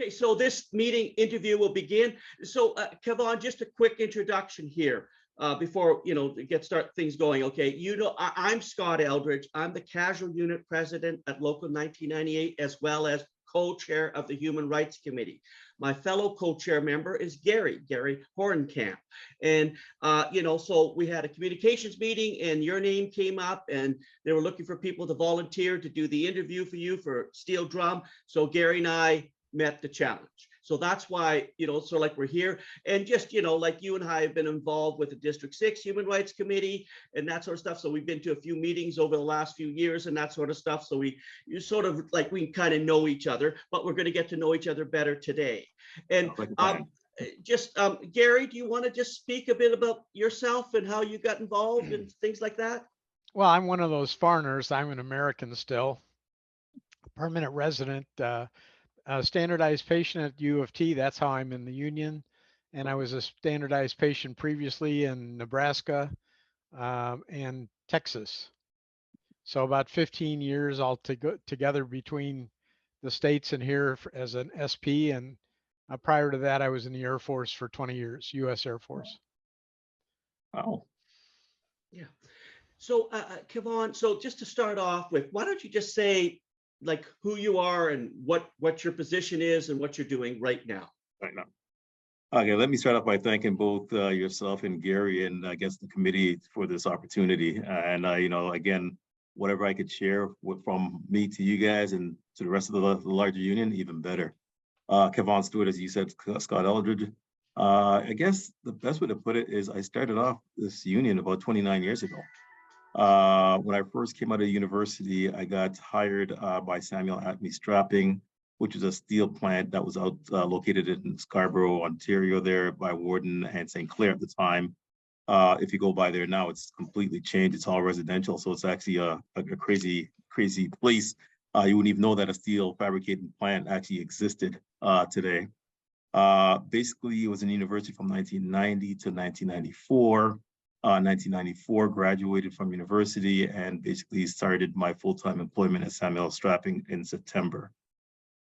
Okay, so this meeting interview will begin. So, Kevon, just a quick introduction here before start things going. Okay, I'm Scott Eldridge. I'm the Casual Unit President at Local 1998, as well as co-chair of the Human Rights Committee. My fellow co-chair member is Gary Horenkamp. And, so we had a communications meeting and your name came up and they were looking for people to volunteer to do the interview for you for Steel Drum. So Gary and I met the challenge. So that's why, so like we're here and just, like you and I have been involved with the District 6 Human Rights Committee and that sort of stuff. So we've been to a few meetings over the last few years and that sort of stuff. So we kind of know each other, but we're going to get to know each other better today. And Gary, do you want to just speak a bit about yourself and how you got involved and things like that? Well, I'm one of those foreigners. I'm an American still, permanent resident, standardized patient at U of T. That's how I'm in the union. And I was a standardized patient previously in Nebraska and Texas. So about 15 years all together between the states and here as an SP. And prior to that, I was in the Air Force for 20 years, U.S. Air Force. Wow. Yeah. So, Kevon, so just to start off with, why don't you just say like who you are and what your position is and what you're doing right now? Right now. Okay, let me start off by thanking both yourself and Gary and I guess the committee for this opportunity. And again, whatever I could share from me to you guys and to the rest of the larger union, even better. Kevon Stewart, as you said, Scott Eldridge. I guess the best way to put it is I started off this union about 29 years ago. When I first came out of university, I got hired by Samuel Atme Strapping, which is a steel plant that was out located in Scarborough, Ontario, there by Warden and St. Clair at the time. If you go by there now, it's completely changed. It's all residential, so it's actually a crazy place. You wouldn't even know that a steel fabricating plant actually existed today. Basically, it was in university from 1990 to 1994. 1994, graduated from university and basically started my full-time employment at Samuel Strapping in September.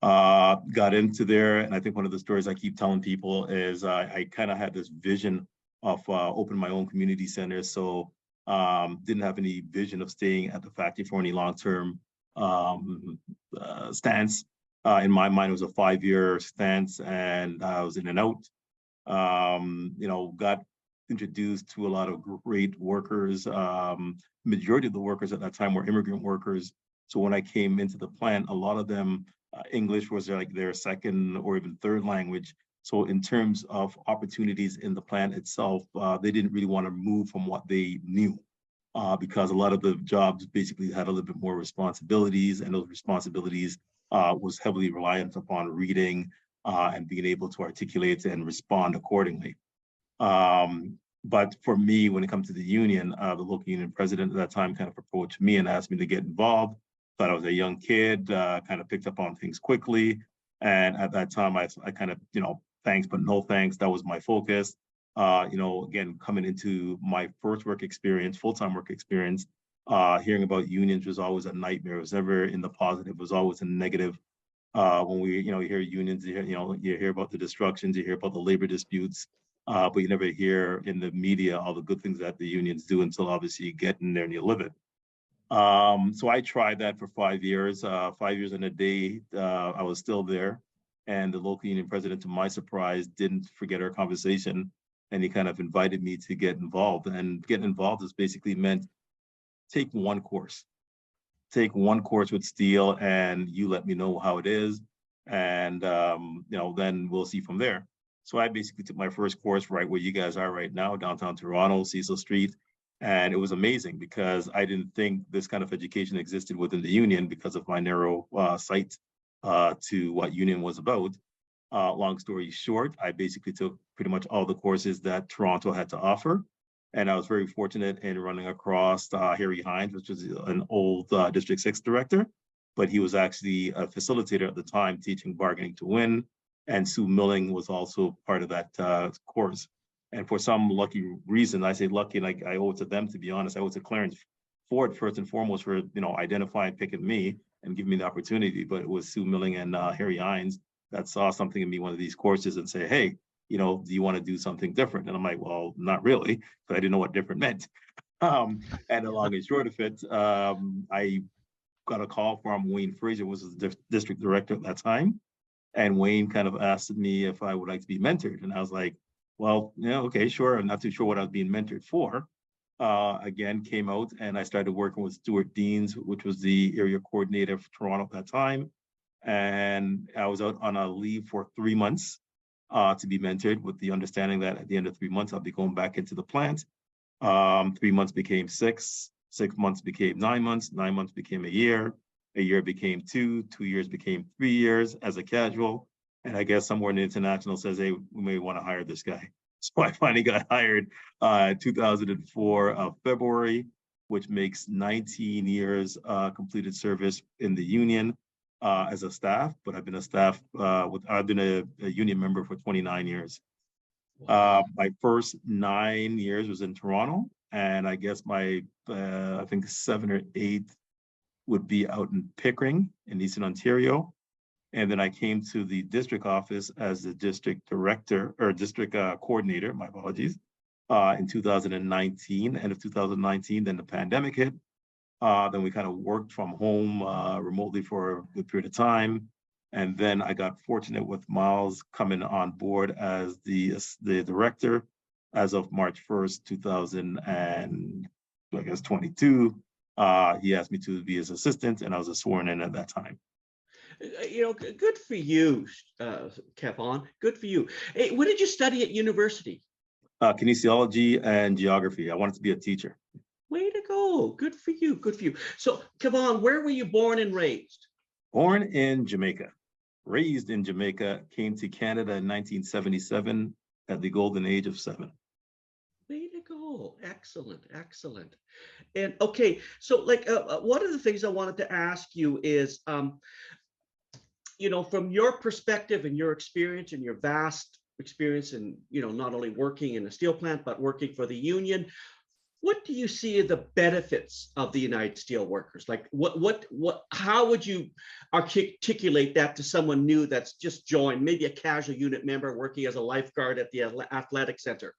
Got into there, and I think one of the stories I keep telling people is I kind of had this vision of opening my own community center, so didn't have any vision of staying at the factory for any long-term stance. In my mind, it was a 5-year stance, and I was in and out. Got introduced to a lot of great workers. Majority of the workers at that time were immigrant workers. So when I came into the plant, a lot of them, English was like their second or even third language. So in terms of opportunities in the plant itself, they didn't really want to move from what they knew because a lot of the jobs basically had a little bit more responsibilities, and those responsibilities was heavily reliant upon reading and being able to articulate and respond accordingly. But for me, when it comes to the union, the local union president at that time kind of approached me and asked me to get involved. Thought I was a young kid, kind of picked up on things quickly. And at that time, I kind of, thanks, but no thanks. That was my focus. Again, coming into my first work experience, full-time work experience, hearing about unions was always a nightmare. It was never in the positive, it was always a negative. When we, you hear unions, you hear about the destructions, you hear about the labor disputes. But you never hear in the media all the good things that the unions do until obviously you get in there and you live it. So I tried that for 5 years. 5 years and a day, I was still there. And the local union president, to my surprise, didn't forget our conversation. And he kind of invited me to get involved. And getting involved has basically meant take one course. Take one course with steel and you let me know how it is. And, then we'll see from there. So I basically took my first course right where you guys are right now, downtown Toronto, Cecil Street. And it was amazing because I didn't think this kind of education existed within the union because of my narrow sight to what union was about. Long story short, I basically took pretty much all the courses that Toronto had to offer. And I was very fortunate in running across Harry Hines, which was an old District 6 director, but he was actually a facilitator at the time teaching bargaining to win. And Sue Milling was also part of that course. And for some lucky reason, I say lucky, like I owe it to them, to be honest. I owe it to Clarence Ford, first and foremost, for identifying, picking me and giving me the opportunity. But it was Sue Milling and Harry Hines that saw something in me, one of these courses, and say, hey, you know, do you want to do something different? And I'm like, well, not really, because I didn't know what different meant. And the long and short of it, I got a call from Wayne Fraser, was the district director at that time. And Wayne kind of asked me if I would like to be mentored. And I was like, well, yeah, okay, sure. I'm not too sure what I was being mentored for. Again, came out and I started working with Stuart Deans, which was the area coordinator for Toronto at that time. And I was out on a leave for 3 months to be mentored, with the understanding that at the end of 3 months, I'll be going back into the plant. 3 months became 6, 6 months became 9 months, 9 months became a year became 2, 2 years became 3 years as a casual. And I guess somewhere in the international says, hey, we may want to hire this guy. So I finally got hired 2004 February, which makes 19 years completed service in the union as a staff. But I've been a staff I've been a union member for 29 years. My first 9 years was in Toronto, and I guess my I think 7 or 8 would be out in Pickering in Eastern Ontario. And then I came to the district office as the district director or district coordinator, my apologies, in 2019, end of 2019. Then the pandemic hit. Then we kind of worked from home remotely for a good period of time. And then I got fortunate with Miles coming on board as the director as of March 1st, 2022. He asked me to be his assistant, and I was sworn in at that time. You know, good for you, Kevon. Good for you. Hey, what did you study at university? Kinesiology and geography. I wanted to be a teacher. Way to go. Good for you. Good for you. So, Kevon, where were you born and raised? Born in Jamaica, raised in Jamaica, came to Canada in 1977 at the golden age of 7. Way to go. Excellent. Excellent. And okay, so like one of the things I wanted to ask you is, you know, from your perspective and your experience and your vast experience in, you know, not only working in a steel plant, but working for the union, what do you see are the benefits of the United Steelworkers? Like how would you articulate that to someone new that's just joined, maybe a casual unit member working as a lifeguard at the athletic center?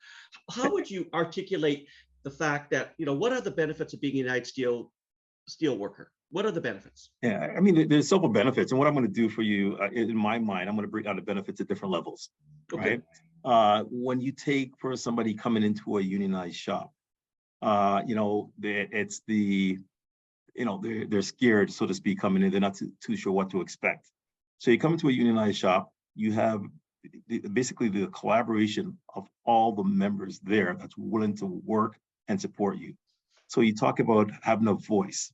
How would you articulate the fact that, you know, what are the benefits of being a United Steelworker? What are the benefits? Yeah, I mean, there's several benefits. And what I'm going to do for you, in my mind, I'm going to break down the benefits at different levels, Okay. right? When you take for somebody coming into a unionized shop, you know, it's the, you know, they're scared, so to speak, coming in. They're not too sure what to expect. So you come into a unionized shop, you have basically the collaboration of all the members there that's willing to work and support you. So you talk about having a voice.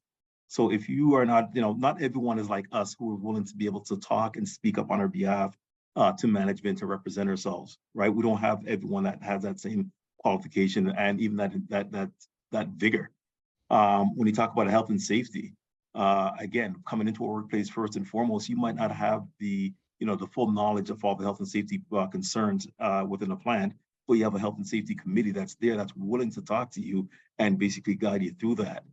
So if you are not, you know, not everyone is like us who are willing to be able to talk and speak up on our behalf to management to represent ourselves, right? We don't have everyone that has that same qualification and even that vigor. When you talk about health and safety, again, coming into a workplace first and foremost, you might not have the, you know, the full knowledge of all the health and safety concerns within a plant, but you have a health and safety committee that's there, that's willing to talk to you and basically guide you through that.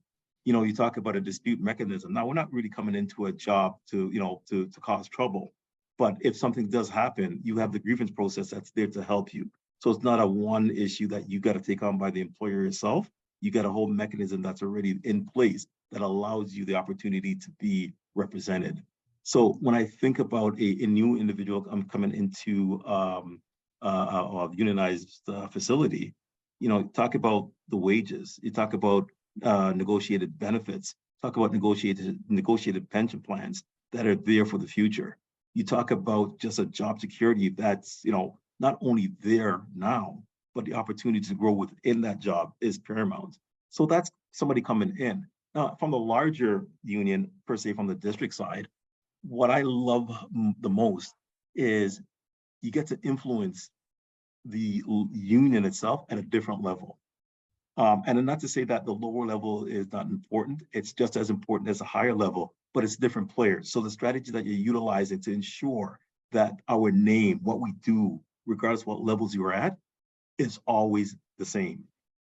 You know, you talk about a dispute mechanism. Now, we're not really coming into a job to, you know, to cause trouble. But if something does happen, you have the grievance process that's there to help you. So it's not a one issue that you got to take on by the employer yourself. You got a whole mechanism that's already in place that allows you the opportunity to be represented. So when I think about a new individual coming into a unionized facility, you know, talk about the wages, you talk about negotiated benefits, talk about negotiated pension plans that are there for the future. You talk about just a job security that's, you know, not only there now, but the opportunity to grow within that job is paramount. So that's somebody coming in. Now, from the larger union, per se, from the district side, what I love the most is you get to influence the union itself at a different level. And not to say that the lower level is not important, it's just as important as a higher level, but it's different players. So the strategy that you're utilizing to ensure that our name, what we do, regardless of what levels you're at, is always the same.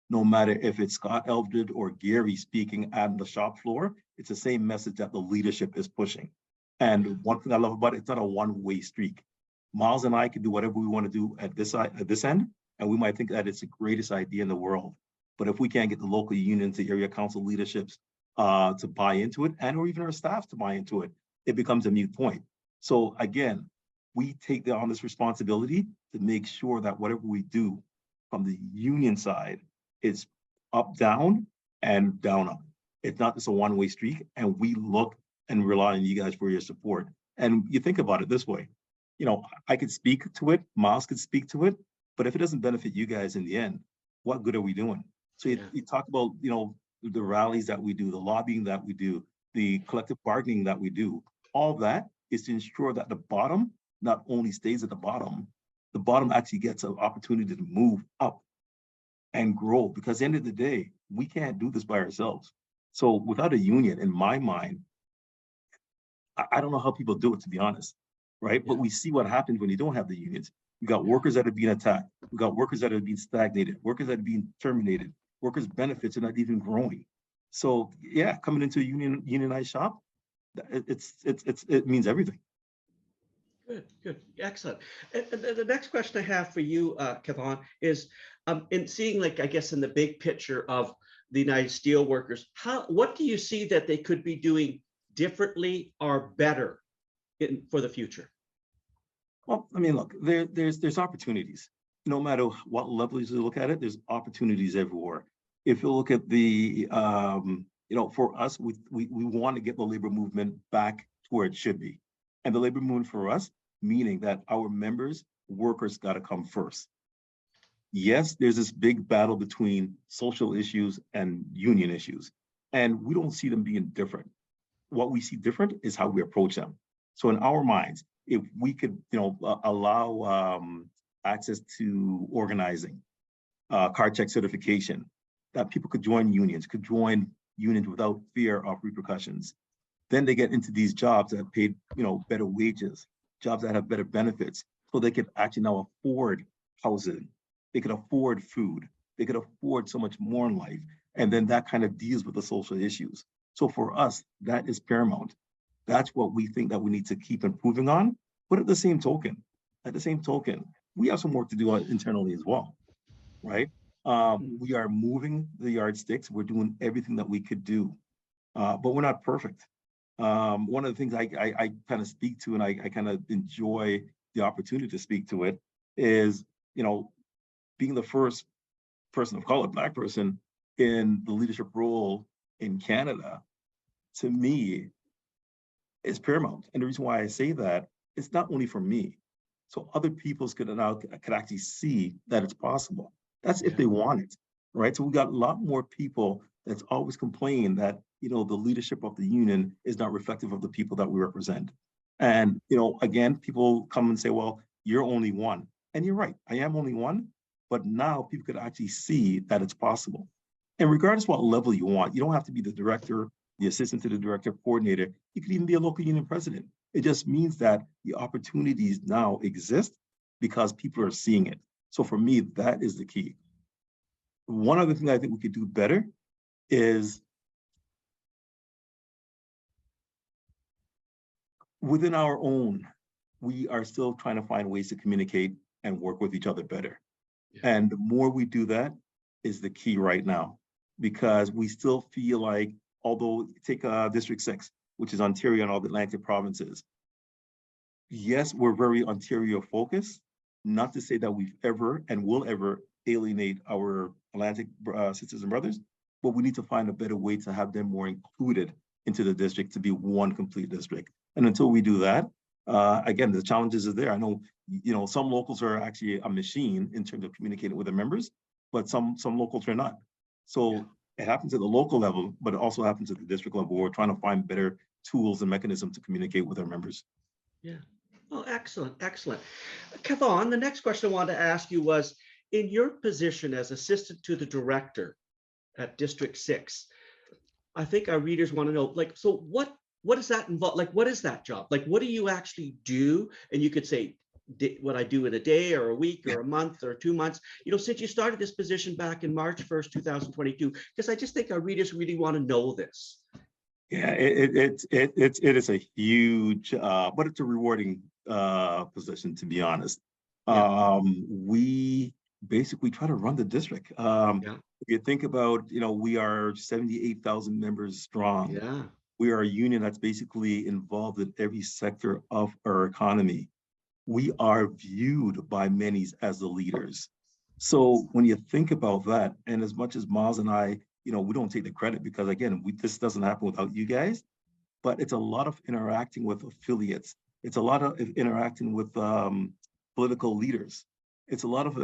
No matter if it's Scott Eldridge or Gary speaking at the shop floor, it's the same message that the leadership is pushing. And one thing I love about it, it's not a one-way streak. Miles and I can do whatever we want to do at this side, at this end, and we might think that it's the greatest idea in the world. But if we can't get the local unions, the area council leaderships to buy into it, and or even our staff to buy into it, it becomes a moot point. So again, we take on this responsibility to make sure that whatever we do from the union side is up, down, and down, up. It's not just a one-way street, and we look and rely on you guys for your support. And you think about it this way, you know, I could speak to it, Miles could speak to it, but if it doesn't benefit you guys in the end, what good are we doing? So you talk about, you know, the rallies that we do, the lobbying that we do, the collective bargaining that we do, all that is to ensure that the bottom not only stays at the bottom actually gets an opportunity to move up and grow, because at the end of the day, we can't do this by ourselves. So without a union, in my mind, I don't know how people do it, to be honest, right? But we see what happens when you don't have the unions. We got workers that are being attacked. We got workers that are being stagnated, workers that are being terminated, workers' benefits are not even growing. So yeah, coming into a unionized shop, it means everything. Good, excellent. And the next question I have for you, Kevon, is in seeing, like, I guess, in the big picture of the United Steelworkers, what do you see that they could be doing differently or better for the future? Well, I mean, look, there's opportunities. No matter what level you look at it, there's opportunities everywhere. If you look at the, you know, for us, we want to get the labor movement back to where it should be. And the labor movement for us, meaning that our members, workers got to come first. Yes, there's this big battle between social issues and union issues, and we don't see them being different. What we see different is how we approach them. So in our minds, if we could, you know, allow access to organizing, card check certification, that people could join unions without fear of repercussions. Then they get into these jobs that paid, you know, better wages, jobs that have better benefits, so they could actually now afford housing, they could afford food, they could afford so much more in life. And then that kind of deals with the social issues. So for us, that is paramount. That's what we think that we need to keep improving on. But at the same token, we have some work to do internally as well, right? We are moving the yardsticks. We're doing everything that we could do, but we're not perfect. One of the things I kind of speak to, and I kind of enjoy the opportunity to speak to it, is, you know, being the first person of color, Black person, in the leadership role in Canada, to me, is paramount. And the reason why I say that, it's not only for me. So other peoples could actually see that it's possible. That's if they want it, right? So we got a lot more people that's always complain that, you know, the leadership of the union is not reflective of the people that we represent. And, you know, again, people come and say, well, you're only one. And you're right, I am only one, but now people could actually see that it's possible. And regardless what level you want, you don't have to be the director, the assistant to the director, coordinator. You could even be a local union president. It just means that the opportunities now exist because people are seeing it. So for me, that is the key. One other thing I think we could do better is within our own, we are still trying to find ways to communicate and work with each other better. Yeah. And the more we do that is the key right now, because we still feel like, although take District 6, which is Ontario and all the Atlantic provinces, yes, we're very Ontario focused, not to say that we've ever and will ever alienate our Atlantic sisters and brothers, but we need to find a better way to have them more included into the district to be one complete district. And until we do that, again, the challenges are there. I know, you know, some locals are actually a machine in terms of communicating with their members, but some locals are not. So it happens at the local level, but it also happens at the district level. We're trying to find better tools and mechanisms to communicate with our members. Yeah. Oh, excellent, excellent. Kevon, the next question I wanted to ask you was, in your position as assistant to the director at District 6, I think our readers want to know, like, so what does that involve? Like, what is that job? Like, what do you actually do? And you could say what I do in a day or a week or a month or 2 months, you know, since you started this position back in March 1st, 2022, because I just think our readers really want to know this. Yeah, it is a huge, but it's a rewarding position, to be honest. Yeah. We basically try to run the district. Yeah. If you think about, we are 78,000 members strong. Yeah. We are a union that's basically involved in every sector of our economy. We are viewed by many as the leaders. So when you think about that, and as much as Miles and I, we don't take the credit because again, this doesn't happen without you guys, but it's a lot of interacting with affiliates. It's a lot of interacting with political leaders. It's a lot of,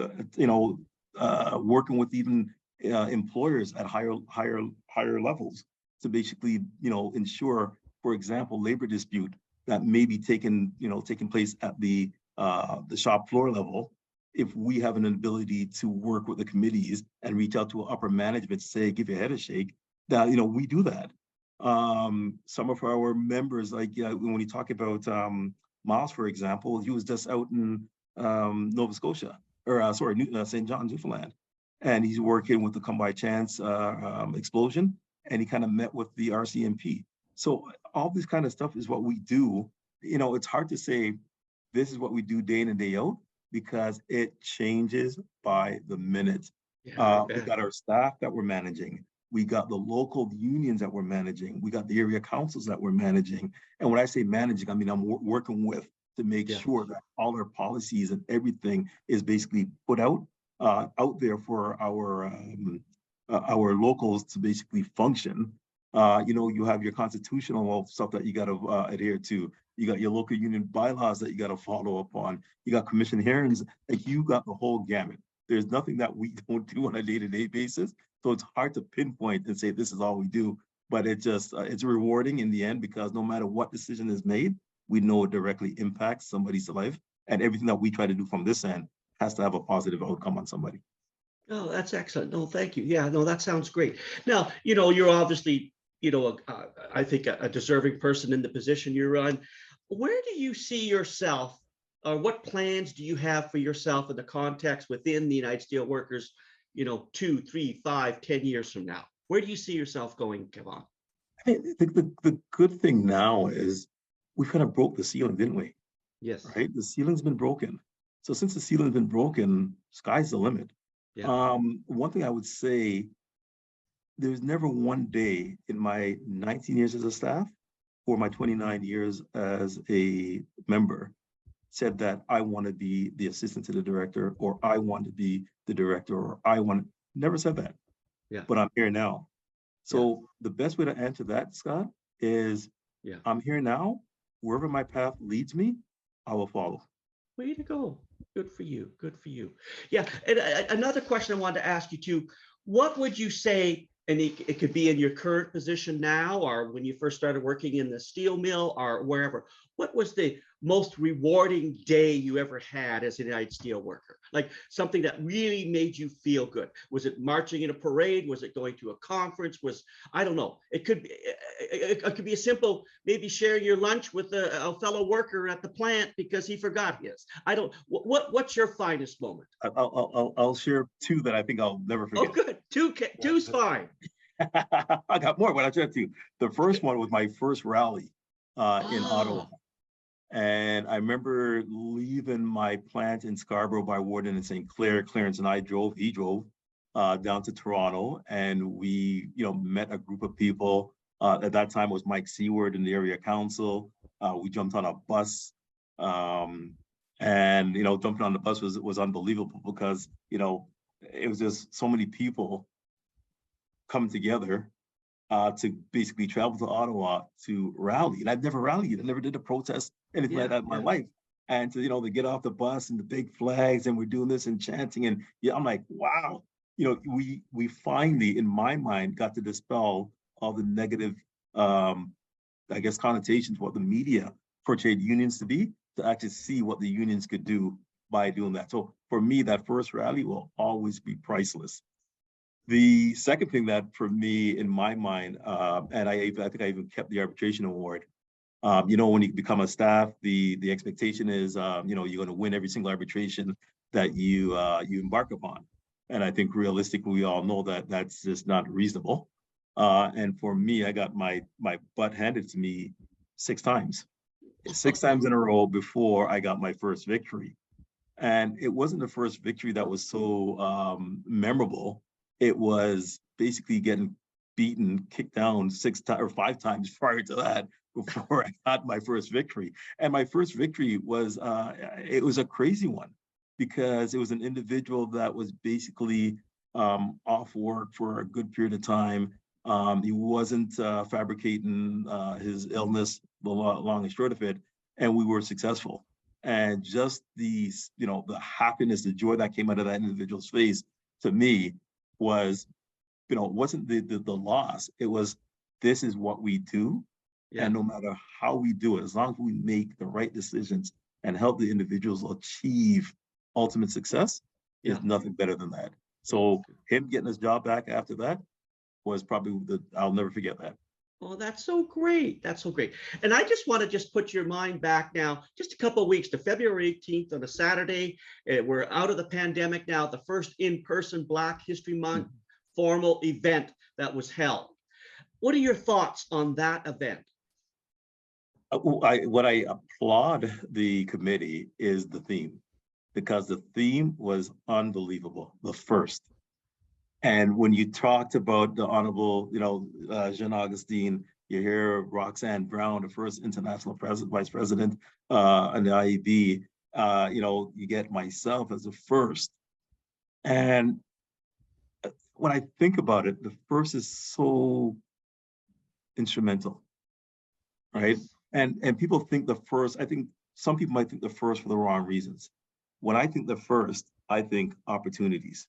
working with even employers at higher levels to basically, ensure, for example, labor dispute that may be taking place at the shop floor level. If we have an ability to work with the committees and reach out to upper management, say, give your head a shake, that, we do that. Some of our members, like when you talk about Miles, for example, he was just out in Nova Scotia, or St. John's, Newfoundland, and he's working with the Come By Chance explosion, and he kind of met with the RCMP. So all this kind of stuff is what we do. It's hard to say this is what we do day in and day out because it changes by the minute. Yeah, We got our staff that we're managing. We got the local unions that we're managing. We got the area councils that we're managing. And when I say managing, I mean, I'm working with to make sure that all our policies and everything is basically put out there for our locals to basically function. You have your constitutional stuff that you got to adhere to. You got your local union bylaws that you got to follow up on. You got commission hearings. Like, you got the whole gamut. There's nothing that we don't do on a day-to-day basis. So it's hard to pinpoint and say this is all we do, but it's rewarding in the end because no matter what decision is made, we know it directly impacts somebody's life, and everything that we try to do from this end has to have a positive outcome on somebody. Oh, that's excellent. No, thank you. Yeah, no, that sounds great. Now, you're obviously, I think a deserving person in the position you're on. Where do you see yourself, or what plans do you have for yourself in the context within the United Steelworkers, 2, 3, 5, 10 years from now? Where do you see yourself going, Kevon? I mean, the good thing now is we kind of broke the ceiling, didn't we? Yes. Right? The ceiling's been broken. So since the ceiling's been broken, sky's the limit. Yeah. One thing I would say, there's never one day in my 19 years as a staff or my 29 years as a member said that I want to be the assistant to the director, or I want to be the director, or never said that. Yeah. But I'm here now. So the best way to answer that, Scott, is I'm here now. Wherever my path leads me, I will follow. Way to go. Good for you. Good for you. Yeah. And another question I wanted to ask you too, what would you say, and it could be in your current position now, or when you first started working in the steel mill or wherever, what was the most rewarding day you ever had as a United Steelworker? Like something that really made you feel good. Was it marching in a parade? Was it going to a conference? I don't know. It could be a simple, maybe sharing your lunch with a fellow worker at the plant because he forgot his. What's your finest moment? I'll share two that I think I'll never forget. Oh, good. Two's fine. I got more, but I'll share two. The first one was my first rally in Ottawa. And I remember leaving my plant in Scarborough by Warden and St. Clair. Clarence and I he drove down to Toronto, and we, met a group of people. At that time, it was Mike Seward in the area council. We jumped on a bus, and jumping on the bus was unbelievable because it was just so many people coming together to basically travel to Ottawa to rally. And I've never rallied. I never did a protest, anything like that in my life. And to get off the bus and the big flags, and we're doing this and chanting, and I'm like, wow. We finally, in my mind, got to dispel all the negative, connotations what the media portrayed unions to be, to actually see what the unions could do by doing that. So for me, that first rally will always be priceless. The second thing that for me, in my mind, and I think I even kept the arbitration award. When you become a staff, the expectation is, you're going to win every single arbitration that you embark upon. And I think realistically, we all know that that's just not reasonable. And for me, I got my butt handed to me 6 times. 6 times in a row before I got my first victory. And it wasn't the first victory that was so memorable. It was basically getting beaten, kicked down 6 times or 5 times prior to that before I got my first victory. And my first victory was, it was a crazy one because it was an individual that was basically off work for a good period of time. He wasn't fabricating his illness, the long and short of it, and we were successful. And just the, the happiness, the joy that came out of that individual's face to me was, it wasn't the loss. It was, this is what we do. Yeah. And no matter how we do it, as long as we make the right decisions and help the individuals achieve ultimate success, there's nothing better than that. So him getting his job back after that was probably I'll never forget that. Oh, that's so great. That's so great. And I just want to just put your mind back now, just a couple of weeks to February 18th on a Saturday. We're out of the pandemic now, the first in-person Black History Month formal event that was held. What are your thoughts on that event? What I applaud the committee is the theme, because the theme was unbelievable, the first. And when you talked about the Honorable, Jean Augustine, you hear Roxanne Brown, the first international vice president in the IEB, you get myself as the first. And when I think about it, the first is so instrumental, right? And people think the first, I think some people might think the first for the wrong reasons. When I think the first, I think opportunities.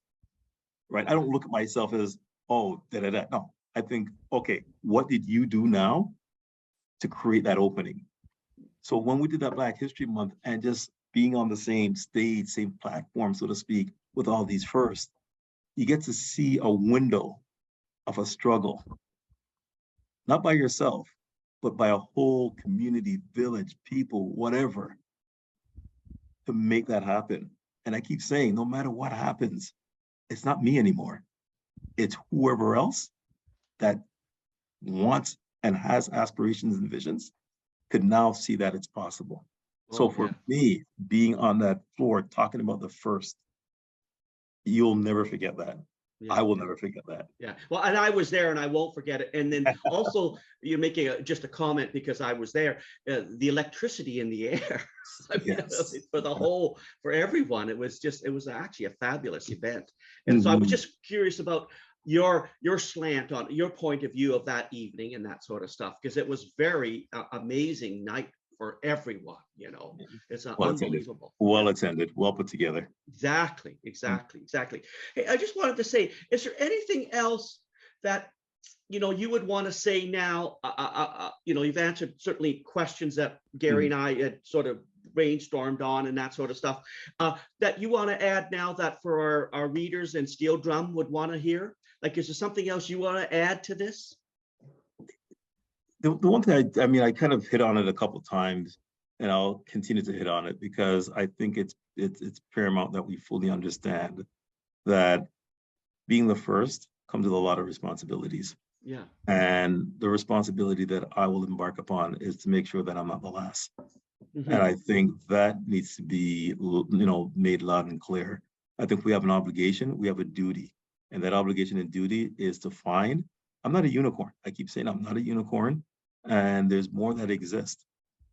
Right? I don't look at myself as, oh, da-da-da. No, I think, okay, what did you do now to create that opening? So when we did that Black History Month and just being on the same stage, same platform, so to speak, with all these firsts, you get to see a window of a struggle, not by yourself, but by a whole community, village, people, whatever, to make that happen. And I keep saying, no matter what happens, it's not me anymore. It's whoever else that wants and has aspirations and visions could now see that it's possible. So for me, being on that floor, talking about the first, you'll never forget that. I will never forget that. Yeah. Well, and I was there and I won't forget it. And then also you're making just a comment because I was there, the electricity in the air. I mean, for everyone, it was actually a fabulous event. And so I was just curious about your slant on your point of view of that evening and that sort of stuff, because it was very amazing night for everyone, it's unbelievable. Well attended, well put together. Exactly. Hey, I just wanted to say, is there anything else that you would want to say now? You've answered certainly questions that Gary and I had sort of brainstormed on and that sort of stuff, that you want to add now that for our readers and Steel Drum would want to hear? Like, is there something else you want to add to this? The one thing I kind of hit on it a couple of times, and I'll continue to hit on it because I think it's paramount that we fully understand that being the first comes with a lot of responsibilities. Yeah. And the responsibility that I will embark upon is to make sure that I'm not the last. And I think that needs to be, made loud and clear. I think we have an obligation, we have a duty, and that obligation and duty is to find. I'm not a unicorn. I keep saying I'm not a unicorn, and there's more that exist.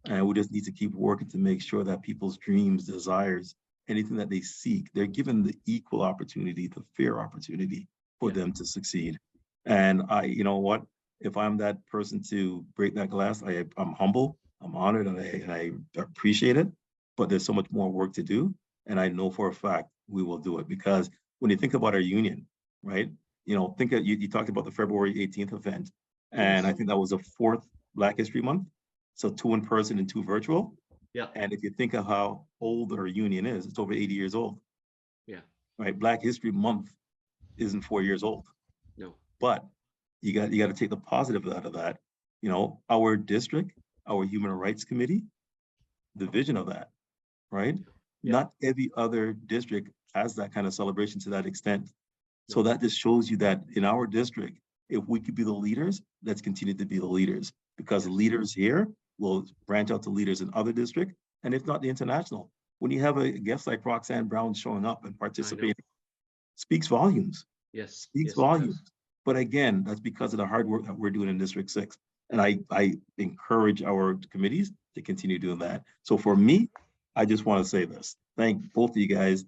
And we just need to keep working to make sure that people's dreams, desires, anything that they seek, they're given the equal opportunity, the fair opportunity for them to succeed. And you know what? If I'm that person to break that glass, I'm humble, I'm honored, and I appreciate it. But there's so much more work to do. And I know for a fact we will do it, because when you think about our union, right? You talked about the February 18th event, and I think that was the 4th Black History Month. So 2 in person and 2 virtual. Yeah. And if you think of how old our union is, it's over 80 years old. Yeah. Right. Black History Month isn't 4 years old. No. But you got to take the positive out of that. Our district, our Human Rights Committee, the vision of that, right? Yeah. Not every other district has that kind of celebration to that extent. So that just shows you that in our district, if we could be the leaders, let's continue to be the leaders, because leaders here we'll branch out to leaders in other districts, and if not the international. When you have a guest like Roxanne Brown showing up and participating, speaks volumes. Yes. Speaks Yes, volumes. But again, that's because of the hard work that we're doing in District 6. And I encourage our committees to continue doing that. So for me, I just want to say this. Thank both of you guys,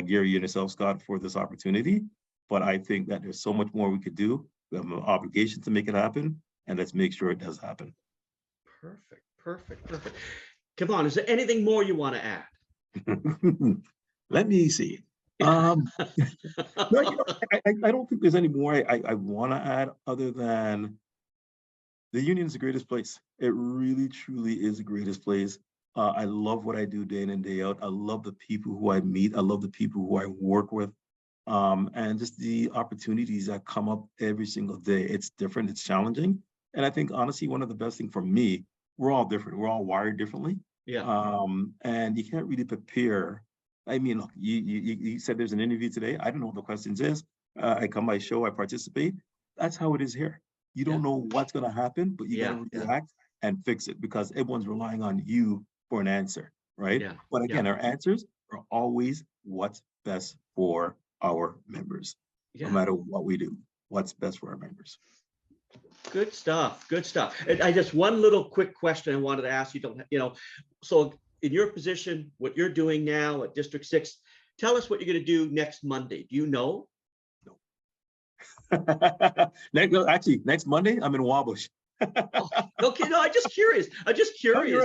Gary and yourself, Scott, for this opportunity. But I think that there's so much more we could do. We have an obligation to make it happen, and let's make sure it does happen. Perfect, perfect, perfect. Kevon, is there anything more you want to add? Let me see. No, I don't think there's any more I want to add other than the union is the greatest place. It really, truly is the greatest place. I love what I do day in and day out. I love the people who I meet. I love the people who I work with. And just the opportunities that come up every single day. It's different, it's challenging. And I think honestly, one of the best things for me, we're all different. We're all wired differently. Yeah. And you can't really prepare. I mean, look, you said there's an interview today. I don't know what the questions is. I come by show, I participate. That's how it is here. You don't know what's going to happen, but you got to react and fix it because everyone's relying on you for an answer, right? Yeah. But again, our answers are always what's best for our members, no matter what we do, what's best for our members. Good stuff. Good stuff. And I just one little quick question I wanted to ask you. So in your position, what you're doing now at District 6, tell us what you're going to do next Monday. Do you know? No. Actually, next Monday, I'm in Wabush. Oh, okay, no, I'm just curious. Right.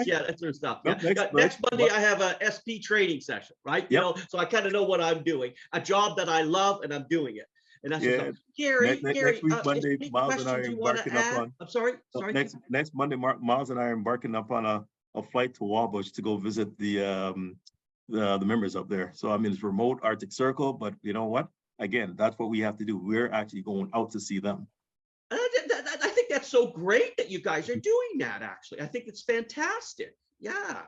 Yeah, that sort of stuff. No, next Monday, I have a SP training session, right? So I kind of know what I'm doing, a job that I love, and I'm doing it. And that's Gary. Next week, Monday, Miles and I are embarking up on. I'm sorry. Next Monday, Miles and I are embarking up on a flight to Wabush to go visit the members up there. So I mean, it's remote Arctic Circle, but you know what? Again, that's what we have to do. We're actually going out to see them. I think that's so great that you guys are doing that. Actually, I think it's fantastic. Yeah.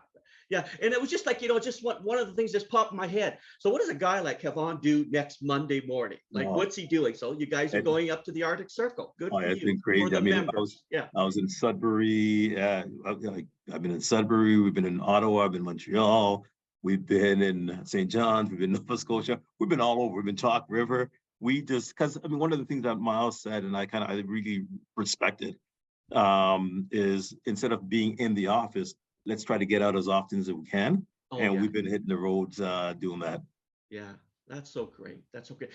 And it was just like, just one of the things just popped in my head. So what does a guy like Kevon do next Monday morning? Like, what's he doing? So you guys are going up to the Arctic Circle. Good for you. It's been crazy. I mean, I was in Sudbury. I've been in Sudbury. We've been in Ottawa. I've been in Montreal. We've been in St. John's. We've been in Nova Scotia. We've been all over. We've been Chalk River. Because I mean, one of the things that Miles said, and I really respected, is instead of being in the office, let's try to get out as often as we can. We've been hitting the roads doing that. Yeah, that's so great. That's so great.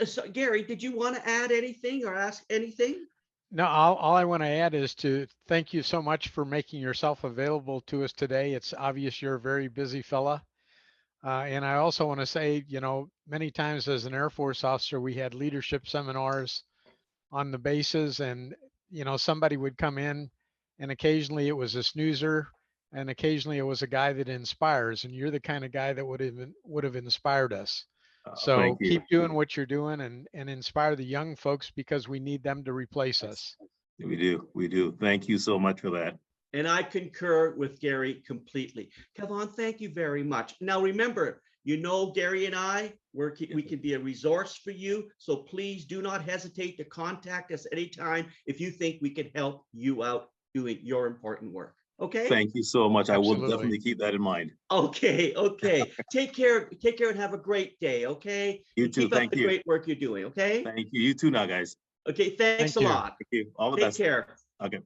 So Gary, did you want to add anything or ask anything? No, all I want to add is to thank you so much for making yourself available to us today. It's obvious you're a very busy fella. And I also want to say, many times as an Air Force officer, we had leadership seminars on the bases and, somebody would come in and occasionally it was a snoozer and occasionally it was a guy that inspires, and you're the kind of guy that would have inspired us. So keep doing what you're doing and inspire the young folks because we need them to replace us. We do. Thank you so much for that. And I concur with Gary completely. Kevon, thank you very much. Now, remember, Gary and I, we can be a resource for you. So please do not hesitate to contact us anytime if you think we can help you out doing your important work. Okay? Thank you so much. Absolutely. I will definitely keep that in mind. Okay. Take care and have a great day, okay? You too. Keep up the great work you're doing, okay? Thank you. You too now, guys. Okay, thanks a lot. Thank you. All the best. Take care. Okay.